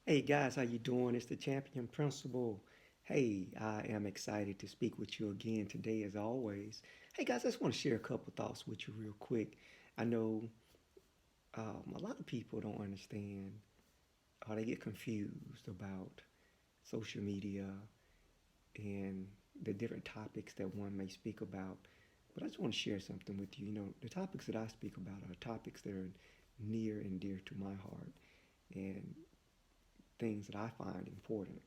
Hey guys, how you doing? It's the Champion Principal. Hey, I am excited to speak with you again today as always. Hey guys, I just want to share a couple thoughts with you real quick. I know a lot of people don't understand or they get confused about social media and the different topics that one may speak about. But I just want to share something with you. You know, the topics that I speak about are topics that are near and dear to my heart and things that I find important.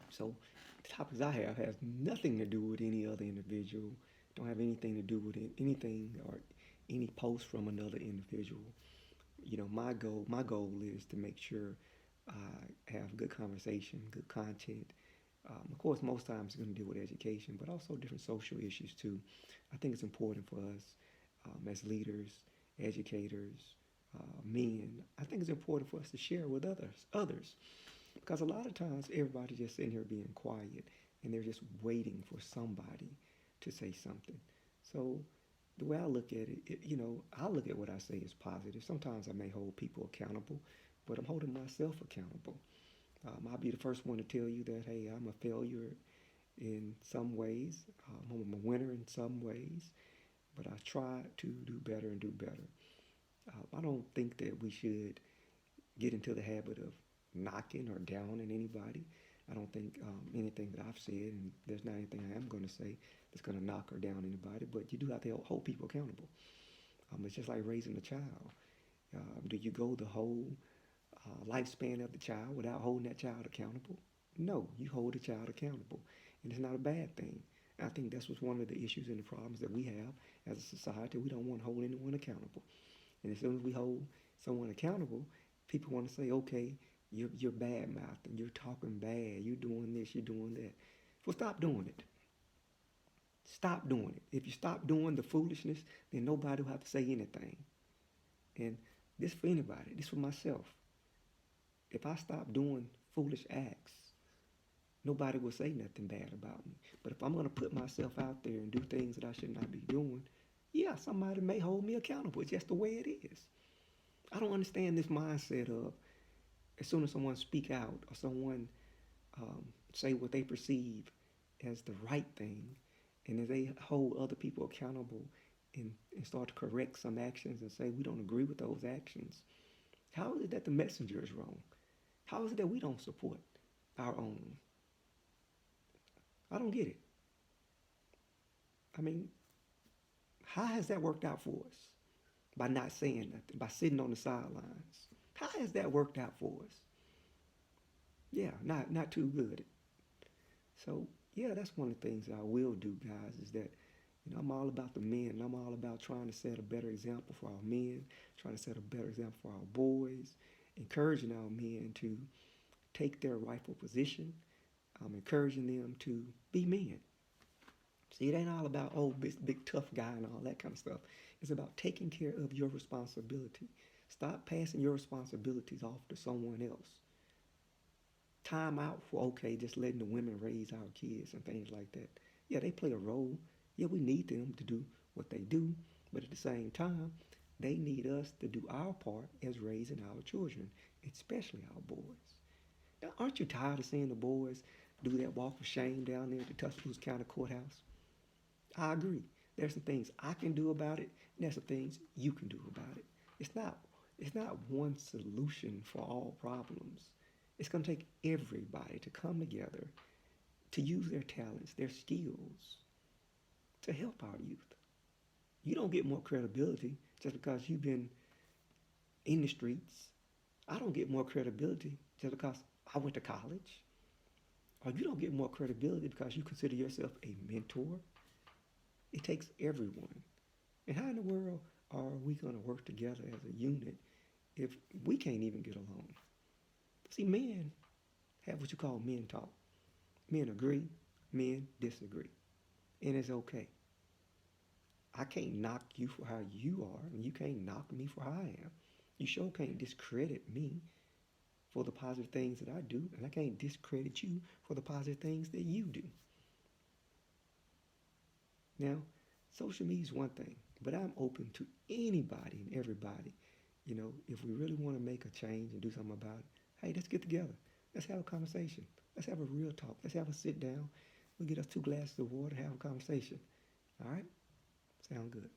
So the topics I have has nothing to do with any other individual. Don't have anything to do with anything or any post from another individual. You know, my goal is to make sure I have good conversation, good content. Of course, most times it's going to deal with education, but also different social issues too. I think it's important for us as leaders, educators, men. I think it's important for us to share with others. Because a lot of times everybody's just sitting here being quiet and they're just waiting for somebody to say something. So the way I look at it, I look at what I say as positive. Sometimes I may hold people accountable, but I'm holding myself accountable. I'll be the first one to tell you that, hey, I'm a failure in some ways. I'm a winner in some ways, but I try to do better and do better. I don't think that we should get into the habit of knocking or downing anybody. I don't think anything that I've said, and there's not anything I am going to say that's going to knock or down anybody, but you do have to hold people accountable. It's just like raising a child. Do you go the whole lifespan of the child without holding that child accountable? No, you hold the child accountable, and it's not a bad thing. I think that's what's one of the issues and the problems that we have as a society. We don't want to hold anyone accountable. And as soon as we hold someone accountable, people want to say, okay, you're bad mouthing, you're talking bad, you're doing this, you're doing that. Well, stop doing it. Stop doing it. If you stop doing the foolishness, then nobody will have to say anything. And this for anybody, this for myself. If I stop doing foolish acts, nobody will say nothing bad about me. But if I'm going to put myself out there and do things that I should not be doing, yeah, somebody may hold me accountable. It's just the way it is. I don't understand this mindset of as soon as someone speak out or someone say what they perceive as the right thing, and as they hold other people accountable and start to correct some actions and say we don't agree with those actions, how is it that the messenger is wrong? How is it that we don't support our own? I don't get it. I mean, how has that worked out for us? By not saying nothing, by sitting on the sidelines. How has that worked out for us? Yeah, not too good. So yeah, that's one of the things that I will do, guys, is that I'm all about the men. I'm all about trying to set a better example for our men, trying to set a better example for our boys, encouraging our men to take their rightful position. I'm encouraging them to be men. See, it ain't all about big tough guy and all that kind of stuff. It's about taking care of your responsibility. Stop passing your responsibilities off to someone else. Time out for okay, just letting the women raise our kids and things like that. Yeah, they play a role. Yeah, we need them to do what they do, but at the same time, they need us to do our part as raising our children, especially our boys. Now, aren't you tired of seeing the boys do that walk of shame down there at the Tuscaloosa County Courthouse? I agree. There's some things I can do about it, and there's some things you can do about it. It's not it's not one solution for all problems. It's going to take everybody to come together to use their talents, their skills to help our youth. You don't get more credibility just because you've been in the streets. I don't get more credibility just because I went to college. Or you don't get more credibility because you consider yourself a mentor. It takes everyone. And how in the world are we going to work together as a unit if we can't even get along? See, men have what you call men talk. Men agree, men disagree. And it's okay. I can't knock you for how you are, and you can't knock me for how I am. You sure can't discredit me for the positive things that I do, and I can't discredit you for the positive things that you do. Now, social media is one thing, but I'm open to anybody and everybody. If we really want to make a change and do something about it, Hey, let's get together. Let's have a conversation. Let's have a real talk. Let's have a sit down. We'll get us 2 glasses of water, have a conversation. All right? Sound good.